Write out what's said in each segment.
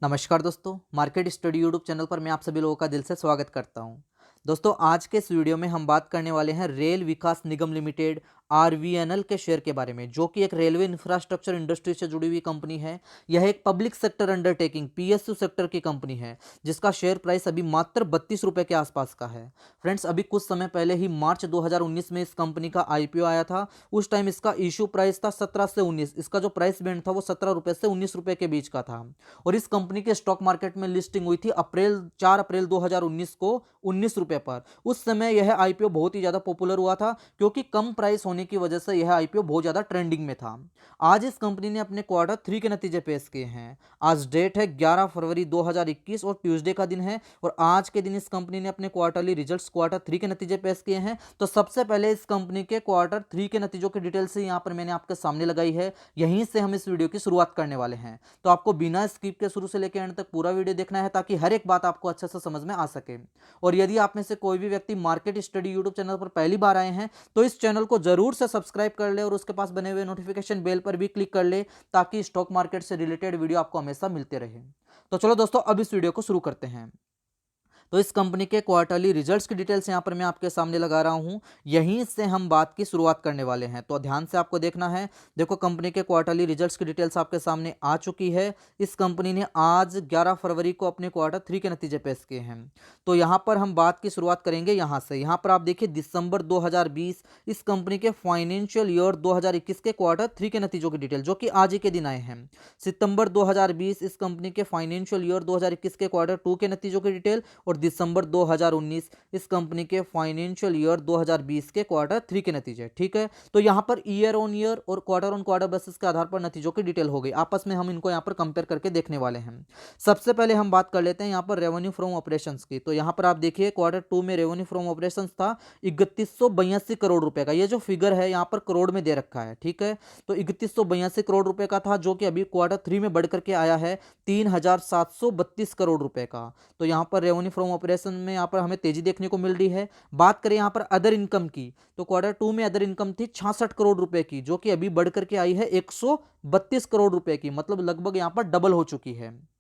नमस्कार दोस्तों, market study YouTube channel पर मैं आप सभी लोगों का दिल से स्वागत करता हूं। दोस्तों, आज के इस वीडियो में हम बात करने वाले हैं रेल विकास निगम लिमिटेड आरवीएनएल के शेयर के बारे में, जो कि एक रेलवे इंफ्रास्ट्रक्चर इंडस्ट्री से जुड़ी हुई कंपनी है। यह एक public sector undertaking PSU sector की कंपनी है, जिसका शेयर प्राइस अभी मात्र 32 रुपये के आसपास का है। फ्रेंड्स, अभी कुछ समय पहले ही मार्च 2019 में इस कंपनी का आईपीओ आया था। उस टाइम इसका इशू प्राइस था 17 से 19। इसका जो प्राइस बैंड था वो 17 रुपये से 19 रुपये के बीच का था। और इस कंपनी के स्टॉक मार्केट में लिस्टिंग हुई थी 4 अप्रैल 2019 को 19 रुपए पर। उस समय यह आईपीओ बहुत ही ज्यादा पॉपुलर हुआ था, क्योंकि कम प्राइस होने की वजह से यह आईपीओ बहुत ज्यादा ट्रेंडिंग में था। आज इस कंपनी ने अपने क्वार्टर 3 के नतीजे पेश किए हैं। आज डेट है 11 फरवरी 2021 और ट्यूसडे का दिन है। और आज के दिन इस कंपनी ने अपने क्वार्टरली रिजल्ट्स क्वार्टर 3 के नतीजे पेश किए हैं। तो सबसे पहले इस कंपनी के क्वार्टर 3 के नतीजों की डिटेल्स यहां पर मैंने आपके सामने लगाई है। यहीं से हम इस वीडियो की शुरुआत करने वाले हैं। तो आपको बिना स्किप के शुरू से लेकर एंड तक पूरा वीडियो देखना है, ताकि हर एक बात आपको अच्छे से समझ में आ सके। और यदि आप में से कोई भी व्यक्ति मार्केट स्टडी यूट्यूब चैनल पर पहली बार आए हैं, तो इस चैनल को जरूर से सब्सक्राइब कर ले और उसके पास बने हुए नोटिफिकेशन बेल पर भी क्लिक कर ले, ताकि स्टॉक मार्केट से रिलेटेड वीडियो आपको हमेशा मिलते रहे। तो चलो दोस्तों, अब इस वीडियो को शुरू करते हैं। तो इस कंपनी के क्वार्टरली रिजल्ट्स की डिटेल्स यहां पर मैं आपके सामने लगा रहा हूं। यहीं से हम बात की शुरुआत करने वाले हैं, तो ध्यान से आपको देखना है। देखो, कंपनी के क्वार्टरली रिजल्ट्स की डिटेल्स आपके सामने आ चुकी है। इस कंपनी ने आज 11 फरवरी को अपने क्वार्टर 3 के नतीजे पेश किए हैं। तो यहां पर हम बात की शुरुआत करेंगे यहां से। यहां पर आप देखिए, दिसंबर 2020 इस कंपनी के फाइनेंशियल ईयर 2021 के क्वार्टर 3 के नतीजों की डिटेल, जो कि आज ही के दिन आए हैं। सितंबर 2020 इस कंपनी के फाइनेंशियल ईयर 2021 के क्वार्टर 2 के नतीजों की डिटेल। और दिसंबर 2019 इस कंपनी के फाइनेंशियल ईयर 2020 के क्वार्टर 3 के नतीजे। ठीक है, तो यहां पर ईयर ऑन ईयर और क्वार्टर ऑन क्वार्टर बेसिस के आधार पर नतीजों की डिटेल हो गई। आपस में हम इनको यहां पर कंपेयर करके देखने वाले हैं। सबसे पहले हम बात कर लेते हैं यहां पर रेवेन्यू फ्रॉम ऑपरेशंस की। तो यहां पर आप देखिए, क्वार्टर 2 में रेवेन्यू फ्रॉम ऑपरेशंस था 3182 करोड़ रुपए का। ये जो फिगर है यहां पर करोड़ में दे रखा है। ठीक है, तो 3182 करोड़ रुपए का था, जो कि अभी क्वार्टर 3 में बढ़कर के आया है 3732 करोड़ रुपए का। तो यहां पर रेवेन्यू फ्रॉम ऑपरेशन में यहां पर हमें तेजी देखने को मिल रही है। बात करें यहां पर अदर इनकम की, तो क्वार्टर 2 में अदर इनकम थी 66 करोड़ रुपए की, जो कि अभी बढ़कर के आई है 132 करोड़ रुपए की। मतलब लगभग यहां पर डबल हो चुकी है।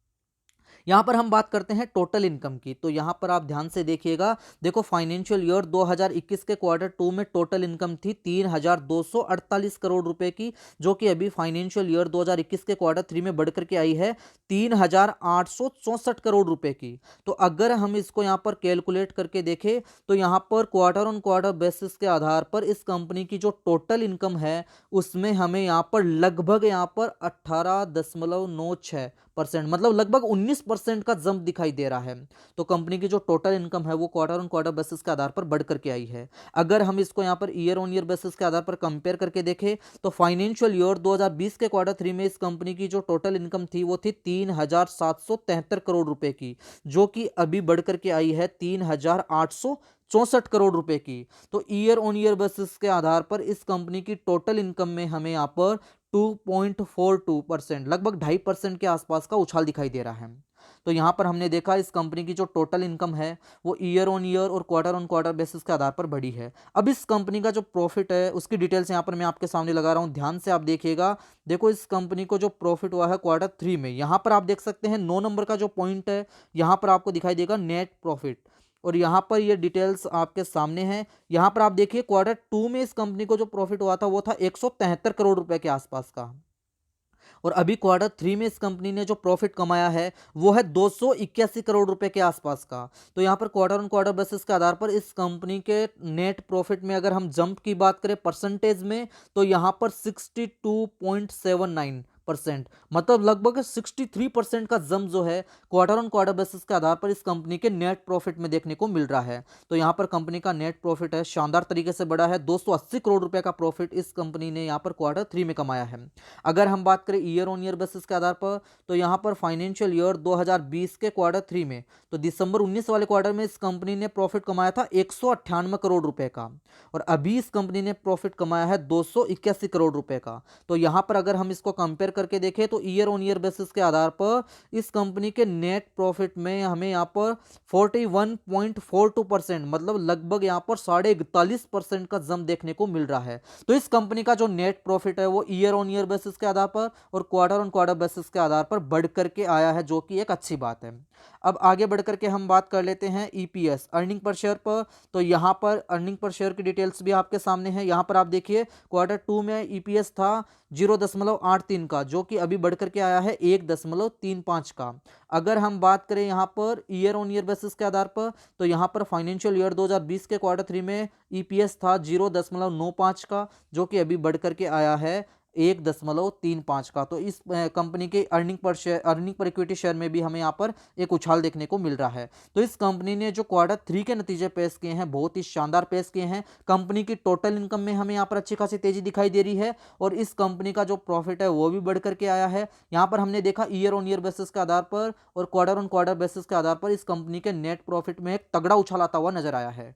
यहां पर हम बात करते हैं टोटल इनकम की। तो यहां पर आप ध्यान से देखिएगा। देखो, फाइनेंशियल ईयर 2021 के क्वार्टर 2 में टोटल इनकम थी 3248 करोड़ रुपए की, जो कि अभी फाइनेंशियल ईयर 2021 के क्वार्टर 3 में बढ़कर के आई है 3864 करोड़ रुपए की। तो अगर हम इसको यहां पर कैलकुलेट करके देखें, तो यहां पर क्वार्टर ऑन क्वार्टर बेसिस के आधार पर इस कंपनी की जो टोटल इनकम है, उसमें हमें यहां पर लगभग यहां पर 18.96%, मतलब लगभग 19% का जंप दिखाई दे रहा है। तो कंपनी की जो टोटल इनकम है वो क्वार्टर ऑन क्वार्टर बेसिस के आधार पर बढ़ करके आई है। अगर हम इसको यहाँ per year on year basis के आधार पर कंपेयर करके देखें, तो फाइनेंशियल ईयर 2020 के क्वार्टर 3 में इस कंपनी की जो टोटल इनकम थी वो थी 3773 करोड़ रुपए की, जो कि अभी बढ़ करके आई है 3864 करोड़ रुपए की। तो ईयर ऑन ईयर बेसिस के आधार पर इस कंपनी की टोटल इनकम में हमें यहाँ पर 2.42%, लगभग 2.5% के आसपास का उछाल दिखाई दे रहा है। तो यहां पर हमने देखा इस कंपनी की जो टोटल इनकम है वो ईयर ऑन ईयर और क्वार्टर ऑन क्वार्टर बेसिस के आधार पर बढ़ी है। अब इस कंपनी का जो प्रॉफिट है उसकी डिटेल्स यहां पर मैं आपके सामने लगा रहा हूं, ध्यान से आप देखिएगा। देखो, इस कंपनी को जो प्रॉफिट हुआ है क्वार्टर 3 में, यहां पर आप देख सकते हैं 9 नंबर का जो पॉइंट है, यहां पर आपको दिखाई देगा नेट प्रॉफिट। और यहां पर ये डिटेल्स आपके सामने हैं। यहां पर आप देखिए, क्वार्टर 2 में इस कंपनी को जो प्रॉफिट हुआ था वो था 173 करोड़ रुपए के आसपास का। और अभी क्वार्टर 3 में इस कंपनी ने जो प्रॉफिट कमाया है वो है 281 करोड़ रुपए के आसपास का। तो यहां पर क्वार्टर ऑन क्वार्टर बेसिस के आधार पर इस कंपनी के नेट प्रॉफिट में अगर हम जंप की बात करें परसेंटेज में, तो यहां पर 62.79%, मतलब लगभग 63% का जंप जो है क्वार्टर ऑन क्वार्टर बेसिस के आधार पर इस कंपनी के नेट प्रॉफिट में देखने को मिल रहा है। तो यहां पर कंपनी का नेट प्रॉफिट है शानदार तरीके से बढ़ा है। 280 करोड़ रुपए का प्रॉफिट इस कंपनी ने यहां पर क्वार्टर 3 में कमाया है। अगर हम बात करें ईयर ऑन ईयर बेसिस के आधार पर, तो यहां पर फाइनेंशियल ईयर 2020 के क्वार्टर 3 में, तो दिसंबर 19 वाले क्वार्टर में इस कंपनी ने प्रॉफिट कमाया था 198 करोड़ रुपए का। और अभी इस कंपनी ने प्रॉफिट कमाया है 281 करोड़ रुपए का। तो यहां पर अगर हम इसको कंपेयर करके देखें तो ईयर ऑन ईयर बेसिस के आधार पर इस कंपनी के नेट प्रॉफिट में हमें यहाँ पर 41.42%, मतलब लगभग यहाँ पर 41.5% का जंप देखने को मिल रहा है। तो इस कंपनी का जो नेट प्रॉफिट है वो ईयर ऑन ईयर बेसिस के आधार पर और क्वार्टर ऑन क्वार्टर बेसिस के आधार पर बढ़ करके आया है, जो कि एक अच्छी बात है। अब आगे बढ़ करके हम बात कर लेते हैं ईपीएस, अर्निंग पर शेयर पर। तो यहाँ पर अर्निंग पर शेयर की डिटेल्स भी आपके सामने है। यहाँ पर आप देखिए क्वार्टर 2 में ईपीएस था 0.83 का, जो कि अभी बढ़ करके आया है 1.35 का। अगर हम बात करें यहाँ per year on year basis के आधार पर, तो यहाँ पर फाइनेंशियल ईयर 2020 के क्वार्टर 3 में ईपीएस था 0.95 का, जो कि अभी बढ़ करके आया है 1.35 का। तो इस कंपनी के अर्निंग पर इक्विटी शेयर में भी हमें यहाँ पर एक उछाल देखने को मिल रहा है। तो इस कंपनी ने जो क्वार्टर 3 के नतीजे पेश किए हैं बहुत ही शानदार पेश किए हैं। कंपनी की टोटल इनकम में हमें यहाँ पर अच्छी खासी तेजी दिखाई दे रही है और इस कंपनी का जो प्रॉफिट है वो भी बढ़ करके आया है। यहाँ पर हमने देखा ईयर ऑन ईयर बेसिस के आधार पर और क्वार्टर ऑन क्वार्टर बेसिस के आधार पर इस कंपनी के नेट प्रॉफिट में एक तगड़ा उछाल आता हुआ नजर आया है।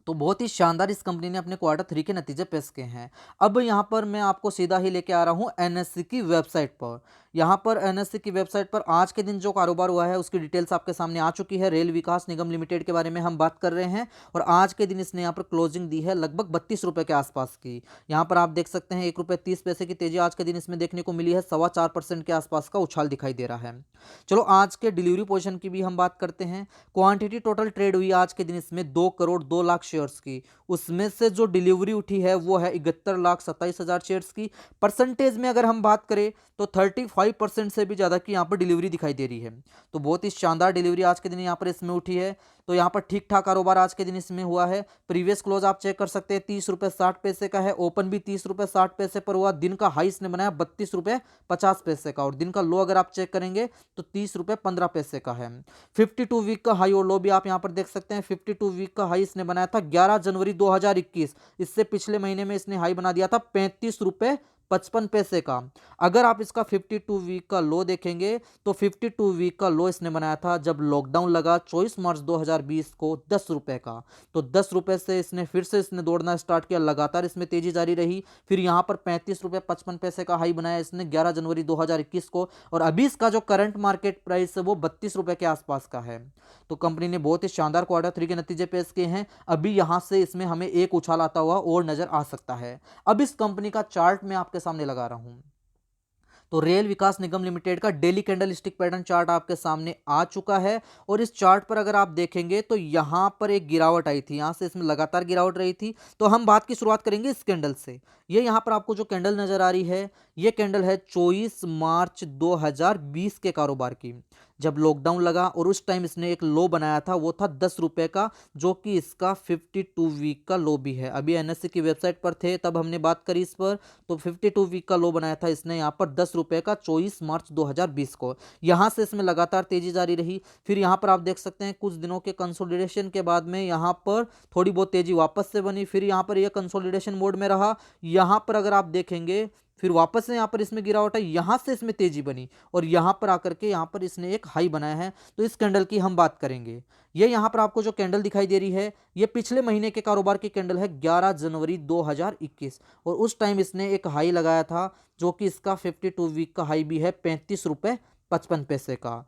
तो बहुत ही शानदार इस कंपनी ने अपने क्वार्टर 3 के नतीजे पेश किए हैं। अब यहाँ पर मैं आपको सीधा ही लेके आ रहा हूँ एनएससी की वेबसाइट पर। यहाँ पर एनएससी की वेबसाइट पर आज के दिन जो कारोबार हुआ है उसकी डिटेल्स आपके सामने आ चुकी है। रेल विकास निगम लिमिटेड के बारे में हम बात कर रहे हैं और आज के दिन इसने यहाँ पर क्लोजिंग दी है लगभग 32 रुपये के आसपास की। यहाँ पर आप देख सकते हैं 1.30 रुपये की तेजी आज के दिन इसमें देखने को मिली है। 4.25% के आसपास का उछाल दिखाई दे रहा है। चलो आज के डिलीवरी पोजीशन की भी हम बात करते हैं। क्वांटिटी टोटल ट्रेड हुई आज के दिन इसमें 2 करोड़ 2 लाख शेयर्स की। उसमें से जो डिलीवरी उठी है वो है 71,27,000 शेयर्स की। परसेंटेज में अगर हम बात करें तो 35% से भी ज़्यादा की यहाँ पर डिलीवरी दिखाई दे रही है। तो बहुत ही शानदार डिलीवरी आज के दिन यहाँ पर इसमें उठी है। तो यहाँ पर ठीक ठाक कारोबार आज के दिन इसमें हुआ है। प्रीवियस क्लोज आप चेक कर सकते हैं 30 रुपये 60 पैसे का है। ओपन भी 30 रुपये 60 पैसे पर हुआ। दिन का हाई इसने बनाया 32 रुपये 50 पैसे का और दिन का लो अगर आप चेक करेंगे तो 30 रुपये 15 पैसे का है। 52 वीक का हाई और लो भी आप यहाँ पर देख सकते हैं। 52 वीक का हाई इसने बनाया था 11 जनवरी 2021। इससे पिछले महीने में इसने हाई बना दिया था 35 रुपये 55 पैसे का। अगर आप इसका 52 वीक का लो देखेंगे तो 52 वीक का लो इसने बनाया था जब लॉकडाउन लगा 24 मार्च 2020 को 10 रुपए का। तो 10 रुपए से इसने फिर से दौड़ना स्टार्ट किया, लगातार इसमें तेजी जारी रही। फिर यहाँ पर 35 रुपये 55 पैसे का हाई बनाया इसने 11 जनवरी 2021 को और अभी इसका जो करंट मार्केट प्राइस है वो 32 रुपए के आसपास का है। तो कंपनी ने बहुत ही शानदार क्वार्टर 3 के नतीजे पेश किए हैं। अभी यहाँ से इसमें हमें एक उछाल आता हुआ और नजर आ सकता है। अब इस कंपनी का चार्ट मैं आपके सामने लगा रहा हूं। तो रेल विकास निगम लिमिटेड का daily candle stick pattern chart आपके सामने आ चुका है और इस चार्ट पर अगर आप देखेंगे तो यहां पर एक गिरावट आई थी। यहां से इसमें लगातार गिरावट रही थी। तो हम बात की शुरुआत करेंगे इस कैंडल से। ये यहां पर आपको जो कैंडल नजर आ रही है ये कैंडल है 24 मार्च 2020 के कारोबार की, जब लॉकडाउन लगा और उस टाइम इसने एक लो बनाया था वो था 10 रुपए का, जो कि इसका 52 वीक का लो भी है। अभी एनएससी की वेबसाइट पर थे तब हमने बात करी इस पर। तो 52 वीक का लो बनाया था इसने यहाँ पर 10 रुपए का 24 मार्च 2020 को। यहाँ से इसमें लगातार तेजी जारी रही। फिर यहाँ पर आप देख सकते हैं कुछ दिनों के कंसोलिडेशन के बाद में यहाँ पर थोड़ी बहुत तेजी वापस से बनी। फिर यहाँ पर यह कंसोलिडेशन मोड में रहा। यहाँ पर अगर आप देखेंगे फिर वापस से यहाँ पर इसमें गिरावट है, यहाँ से इसमें तेजी बनी और यहाँ पर आकर के यहाँ पर इसने एक हाई बनाया है। तो इस कैंडल की हम बात करेंगे। ये यहाँ पर आपको जो कैंडल दिखाई दे रही है ये पिछले महीने के कारोबार की कैंडल है 11 जनवरी 2021 और उस टाइम इसने एक हाई लगाया था जो कि इसका 52 वीक का हाई भी है 35 रुपये 55 पैसे का,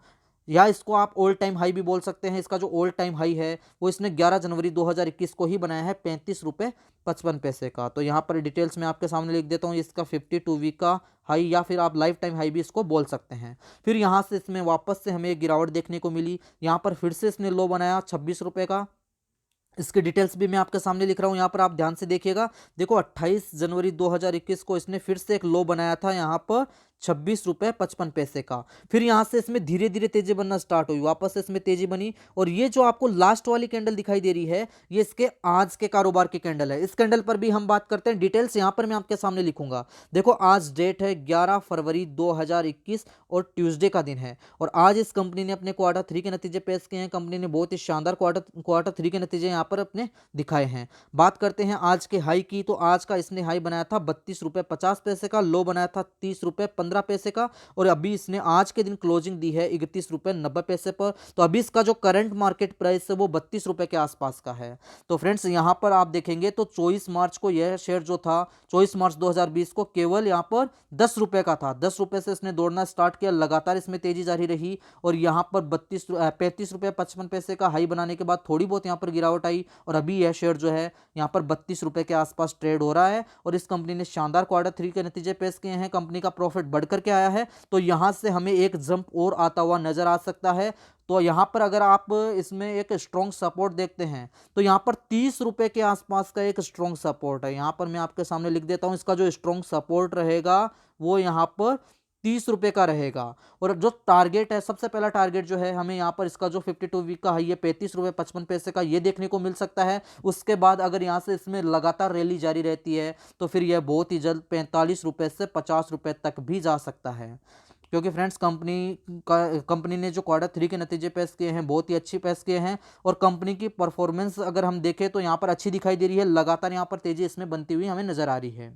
या इसको आप ऑल टाइम हाई भी बोल सकते हैं। इसका जो ऑल टाइम हाई है वो इसने 11 जनवरी 2021 को ही बनाया है 35 रुपये 55 पैसे का। तो यहाँ पर डिटेल्स में आपके सामने लिख देता हूँ। इसका 52 वीक का हाई या फिर आप लाइफ टाइम हाई भी इसको बोल सकते हैं। फिर यहाँ से इसमें वापस से हमें एक गिरावट देखने को मिली। यहाँ पर फिर से इसने लो बनाया 26 रुपये का। इसके डिटेल्स भी मैं आपके सामने लिख रहा हूँ, यहाँ पर आप ध्यान से देखिएगा। देखो 28 जनवरी 2021 को इसने फिर से एक लो बनाया था यहाँ पर 26 रुपये 55 पैसे का। फिर यहाँ से इसमें धीरे धीरे तेजी बनना स्टार्ट हुई, वापस से इसमें तेजी बनी और ये जो आपको लास्ट वाली कैंडल दिखाई दे रही है ये इसके आज के कारोबार की कैंडल है। इस कैंडल पर भी हम बात करते हैं। डिटेल्स यहाँ पर मैं आपके सामने लिखूंगा। देखो आज डेट है 11 फरवरी 2021 और ट्यूसडे का दिन है और आज इस कंपनी ने अपने क्वार्टर 3 के नतीजे पेश किए हैं। कंपनी ने बहुत ही शानदार क्वार्टर 3 के नतीजे यहाँ पर अपने दिखाए हैं। बात करते हैं आज के हाई की। तो आज का इसने हाई बनाया था 32 रुपये 50 पैसे का, लो बनाया था 30 रुपये 15 पैसे का, और अभी इसने आज के दिन क्लोजिंग दी है 31 रुपये 90 पैसे पर। तो अभी इसका जो करंट मार्केट प्राइस है वो 32 रुपये के आसपास का है। तो फ्रेंड्स यहाँ पर आप देखेंगे तो 24 मार्च को यह शेयर जो था, 24 मार्च 2020 को केवल यहाँ पर 10 रुपये का था। 10 रुपये से इसने दौड़ना स्टार्ट किया, लगातार इसमें तेजी जारी रही और यहाँ पर 35 रुपये 55 पैसे का हाई बनाने के बाद थोड़ी बहुत यहाँ पर गिरावट आई और अभी यह शेयर जो है यहाँ पर 32 रुपये के आसपास ट्रेड हो रहा है। और इस कंपनी ने शानदार Q3 के नतीजे पेश किए हैं, कंपनी का प्रॉफिट बढ़कर के आया है। तो यहाँ से हमें एक जंप और आता हुआ नजर आ सकता है। तो यहाँ पर अगर आप इसमें एक स्ट्रॉन्ग सपोर्ट देखते हैं तो यहाँ पर 30 रुपये के आसपास का एक स्ट्रॉन्ग सपोर्ट है। यहाँ पर मैं आपके सामने लिख देता हूँ, इसका जो स्ट्रॉन्ग सपोर्ट रहेगा वो यहाँ पर 30 रुपये का रहेगा। और जो टारगेट है, सबसे पहला टारगेट जो है हमें यहाँ पर इसका जो 52 वीक का हाई है 35 रुपये 55 पैसे का, ये देखने को मिल सकता है। उसके बाद अगर यहाँ से इसमें लगातार रैली जारी रहती है तो फिर यह बहुत ही जल्द 45 रुपये से 50 रुपये तक भी जा सकता है। क्योंकि फ्रेंड्स कंपनी ने जो Q3 के नतीजे पेश किए हैं बहुत ही अच्छी पेश किए हैं और कंपनी की परफॉर्मेंस अगर हम देखें तो यहाँ पर अच्छी दिखाई दे रही है, लगातार यहाँ पर तेजी इसमें बनती हुई हमें नजर आ रही है।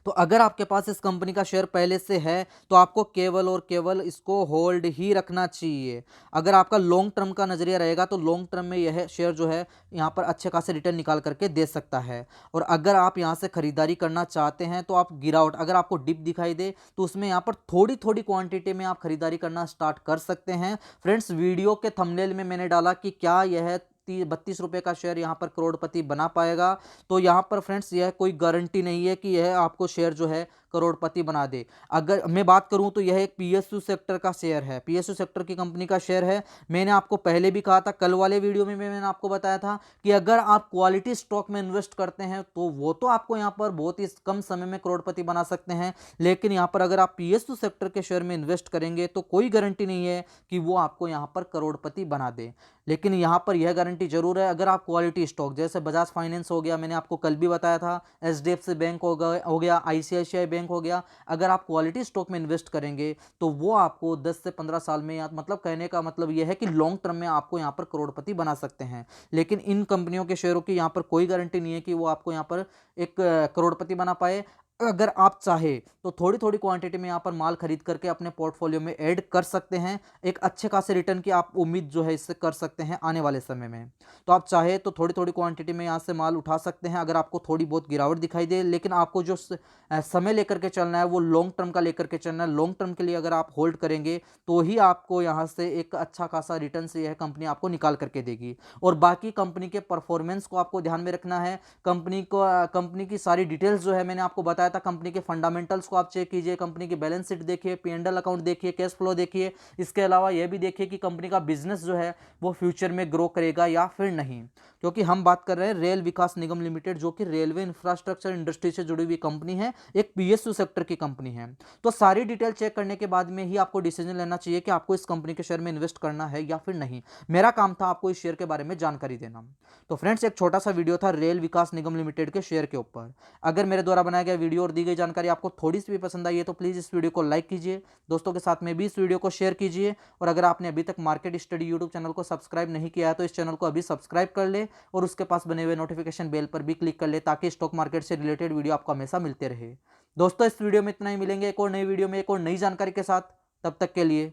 तो अगर आपके पास इस कंपनी का शेयर पहले से है तो आपको केवल और केवल इसको होल्ड ही रखना चाहिए। अगर आपका लॉन्ग टर्म का नजरिया रहेगा तो लॉन्ग टर्म में यह शेयर जो है यहाँ पर अच्छे खासे रिटर्न निकाल करके दे सकता है। और अगर आप यहाँ से खरीदारी करना चाहते हैं तो आप गिरावट, अगर आपको डिप दिखाई दे तो उसमें यहाँ पर थोड़ी थोड़ी क्वांटिटी में आप खरीदारी करना स्टार्ट कर सकते हैं। फ्रेंड्स, वीडियो के थंबनेल में मैंने डाला कि क्या यह 32 रुपये का शेयर यहाँ पर करोड़पति बना पाएगा। तो यहाँ पर फ्रेंड्स यह कोई गारंटी नहीं है कि यह आपको शेयर जो है करोड़पति बना दे। अगर मैं बात करूं तो यह एक पीएसयू सेक्टर का शेयर है, पीएसयू सेक्टर की कंपनी का शेयर है। मैंने आपको पहले भी कहा था, कल वाले वीडियो में मैंने आपको बताया था कि अगर आप क्वालिटी स्टॉक में इन्वेस्ट करते हैं तो वो तो आपको यहाँ पर बहुत ही कम समय में करोड़पति बना सकते हैं, लेकिन यहाँ पर अगर आप पीएसयू सेक्टर के शेयर में इन्वेस्ट करेंगे तो कोई गारंटी नहीं है कि वो आपको यहाँ पर करोड़पति बना दे। लेकिन यहाँ पर यह गारंटी जरूर है, अगर आप क्वालिटी स्टॉक जैसे बजाज फाइनेंस हो गया, मैंने आपको कल भी बताया था, एचडीएफसी बैंक हो गया, आईसीआईसीआई बैंक हो गया, अगर आप क्वालिटी स्टॉक में इन्वेस्ट करेंगे तो वो आपको 10 से 15 साल में, या मतलब कहने का मतलब यह है कि लॉन्ग टर्म में आपको यहाँ पर करोड़पति बना सकते हैं। लेकिन इन कंपनियों के शेयरों की यहाँ पर कोई गारंटी नहीं है कि वो आपको यहाँ पर एक करोड़पति बना पाए। अगर आप चाहे तो थोड़ी थोड़ी क्वांटिटी में यहाँ पर माल खरीद करके अपने पोर्टफोलियो में ऐड कर सकते हैं, एक अच्छे खासे रिटर्न की आप उम्मीद जो है इससे कर सकते हैं आने वाले समय में। तो आप चाहे तो थोड़ी थोड़ी क्वांटिटी में यहाँ से माल उठा सकते हैं अगर आपको थोड़ी बहुत गिरावट दिखाई दे, लेकिन आपको जो समय लेकर के चलना है वो लॉन्ग टर्म का लेकर के चलना है। लॉन्ग टर्म के लिए अगर आप होल्ड करेंगे तो ही आपको यहाँ से एक अच्छा खासा रिटर्न से यह कंपनी आपको निकाल करके देगी। और बाकी कंपनी के परफॉर्मेंस को आपको ध्यान में रखना है। कंपनी की सारी डिटेल्स जो है मैंने आपको बताया था, कंपनी के फंडामेंटल्स को आप चेक कीजिए, कंपनी की बैलेंस शीट देखिए, P&L अकाउंट देखिए, कैश फ्लो देखिए। इसके अलावा यह भी देखिए कि कंपनी का बिजनेस जो है वो फ्यूचर में ग्रो करेगा या फिर नहीं, क्योंकि हम बात कर रहे हैं रेल विकास निगम लिमिटेड, जो कि रेलवे इंफ्रास्ट्रक्चर इंडस्ट्री से जुड़ी हुई कंपनी है, एक पीएसयू सेक्टर की कंपनी है। तो सारी डिटेल चेक करने के बाद में ही आपको डिसीजन लेना चाहिए कि आपको इस कंपनी के शेयर में इन्वेस्ट करना है या फिर नहीं। मेरा काम था आपको इस शेयर के बारे में जानकारी देना। तो फ्रेंड्स, एक छोटा सा वीडियो था रेल विकास निगम लिमिटेड के शेयर के ऊपर। अगर मेरे द्वारा बनाया गया वीडियो और दी गई जानकारी आपको थोड़ी सी भी पसंद आई है तो प्लीज इस वीडियो को लाइक कीजिए, दोस्तों के साथ में भी इस वीडियो को शेयर कीजिए। और अगर आपने अभी तक मार्केट स्टडी यूट्यूब चैनल को सब्सक्राइब नहीं किया है तो इस चैनल को अभी सब्सक्राइब कर ले और उसके पास बने हुए नोटिफिकेशन बेल पर भी क्लिक कर ले, ताकि स्टॉक मार्केट से रिलेटेड वीडियो आपको हमेशा मिलते रहे। दोस्तों, इस वीडियो में इतना ही, मिलेंगे एक और नई वीडियो में एक और नई जानकारी के साथ। तब तक के लिए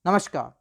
नमस्कार।